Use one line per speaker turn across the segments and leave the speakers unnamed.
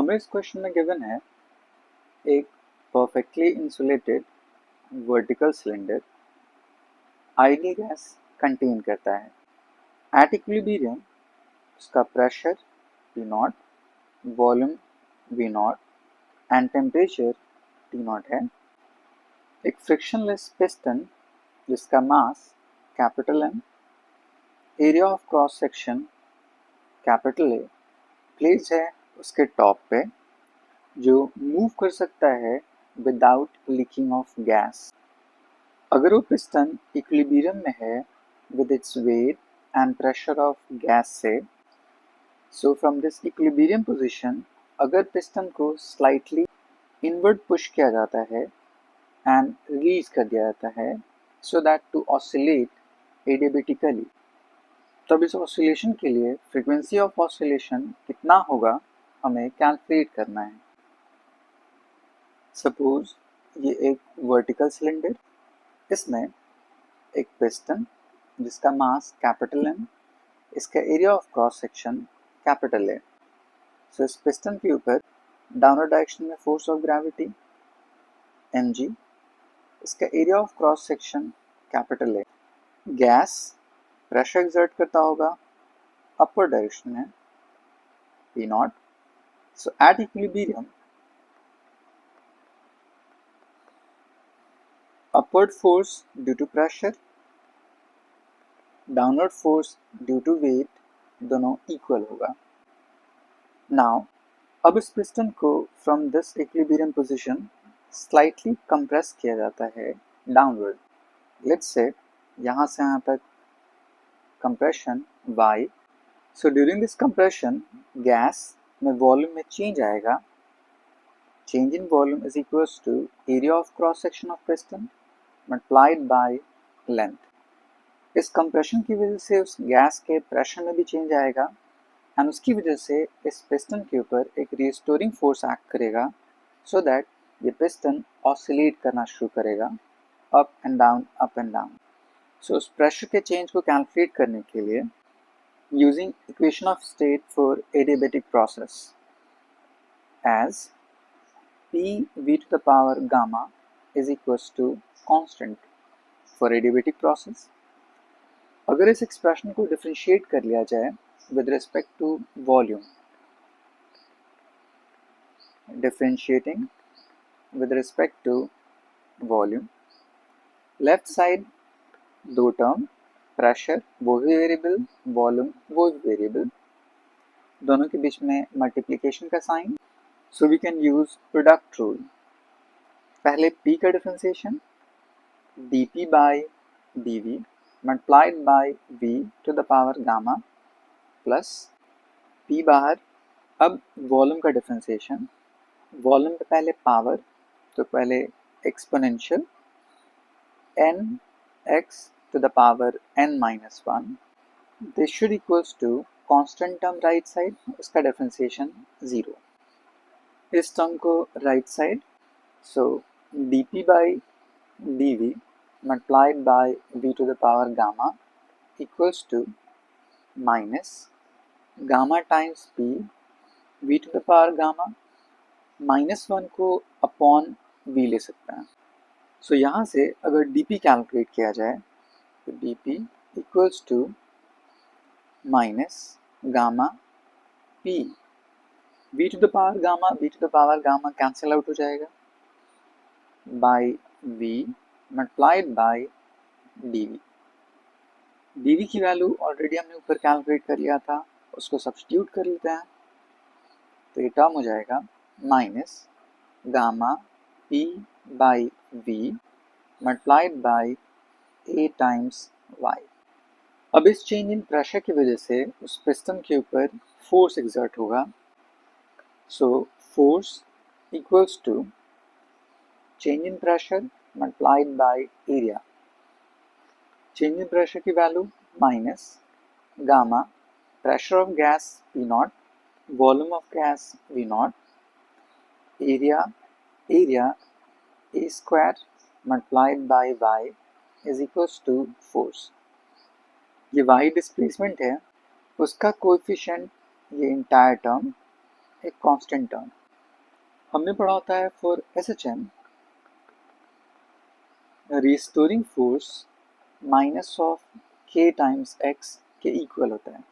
हमें इस क्वेश्चन में गिवन है एक perfectly insulated vertical cylinder ideal gas contain करता है। एट इक्विलिब्रियम उसका pressure P0, volume V0 and temperature T0 है। एक फ्रिक्शनलेस पिस्टन जिसका mass capital M, area of cross section capital A place है उसके टॉप पे, जो मूव कर सकता है विदाउट लीकिंग ऑफ गैस। अगर वो पिस्टन इक्विलिब्रियम में है with its weight and pressure of gas से, so from this equilibrium position अगर पिस्टन को स्लाइटली इनवर्ड पुश किया जाता है एंड रिलीज कर दिया जाता है so that to oscillate adiabatically, तब इस ऑसिलेशन के लिए फ्रीक्वेंसी ऑफ ऑसिलेशन कितना होगा हमें कैलकुलेट करना है। सपोज ये एक वर्टिकल सिलेंडर, इसमें एक पिस्टन जिसका मास कैपिटल M, इसका area of cross section capital A। सो इस पिस्टन के ऊपर डाउनवर्ड डायरेक्शन में फोर्स ऑफ ग्रेविटी mg, इसका area of cross section capital A। Gas pressure exert करता होगा अपवर्ड डायरेक्शन में P0। So at equilibrium upward force due to pressure, downward force due to weight दोनों equal होगा। Now अब इस piston को from this equilibrium position slightly compress किया जाता है डाउनवर्ड। लेट्स से यहाँ से यहाँ तक compression y। So during this compression gas में वॉल्यूम में चेंज आएगा। Change in volume is equals to area of cross section of piston multiplied by length. इस कंप्रेशन की वजह से उस गैस के प्रेशर में भी चेंज आएगा एंड उसकी वजह से इस पिस्टन के ऊपर एक रिस्टोरिंग फोर्स एक्ट करेगा सो दैट ये पिस्टन ऑसिलेट करना शुरू करेगा up and down up and down. So उस प्रेशर के चेंज को कैलकुलेट करने के लिए using equation of state for adiabatic process as PV to the power gamma is equals to constant for adiabatic process। अगर इस एक्सप्रेशन को differentiate कर लिया जाए with respect to volume, differentiating with respect to volume, left side दो term, pressure वो भी variable, volume वो भी वेरिएबल, दोनों के बीच में मल्टीप्लिकेशन का sign. So we can use product rule. पहले P का differentiation dP by dV multiplied by V to the power gamma plus P बाहर। अब वॉल्यूम का डिफरेंशिएशन, वॉल्यूम पे पहले पावर तो पहले exponential n x to the power n minus 1, this should equals to constant term right side, उसका differentiation 0। इस term को right side, so dP by dV multiplied by V to the power gamma equals to minus gamma times P V to the power gamma -1 को upon V ले सकते हैं। सो यहाँ से अगर dP कैलकुलेट किया जाए तो dP equals to minus gamma P V to the power gamma cancel out हो जाएगा by V multiplied by dV। dV की वैल्यू ऑलरेडी हमने ऊपर कैलकुलेट कर लिया था, उसको सब्स्टिट्यूट कर लेते हैं तो ये टर्म हो जाएगा minus gamma P by V multiplied by A times Y। अब इस चेंज इन प्रेशर की वजह से उस पिस्टन के ऊपर फोर्स एक्सर्ट होगा। So force equals to change in pressure multiplied by area. Change in pressure की value minus gamma pressure of gas P0, volume of gas V0, area A square multiplied by Y is equals to force. ये Y displacement है, उसका coefficient ये entire term एक constant term. हमने पढ़ा होता है for SHM restoring force minus of k times x के इक्वल होता है।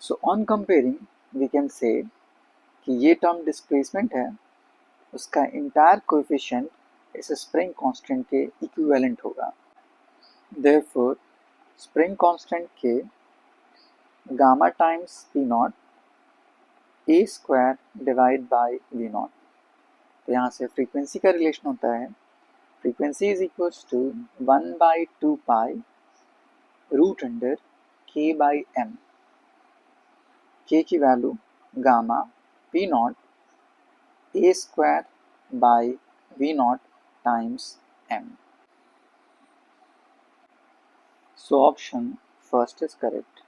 So on comparing we can say कि ये टर्म डिस्प्लेसमेंट है, उसका इंटायर कोएफिशिएंट इस स्प्रिंग कांस्टेंट के इक्विवेलेंट होगा। देयरफॉर स्प्रिंग कांस्टेंट के gamma times P naught A square divide by V naught. तो यहाँ से फ्रीक्वेंसी का रिलेशन होता है frequency is equals to 1/2 pi root under k by m। k की value gamma P naught A square by V naught times m। So option first is correct.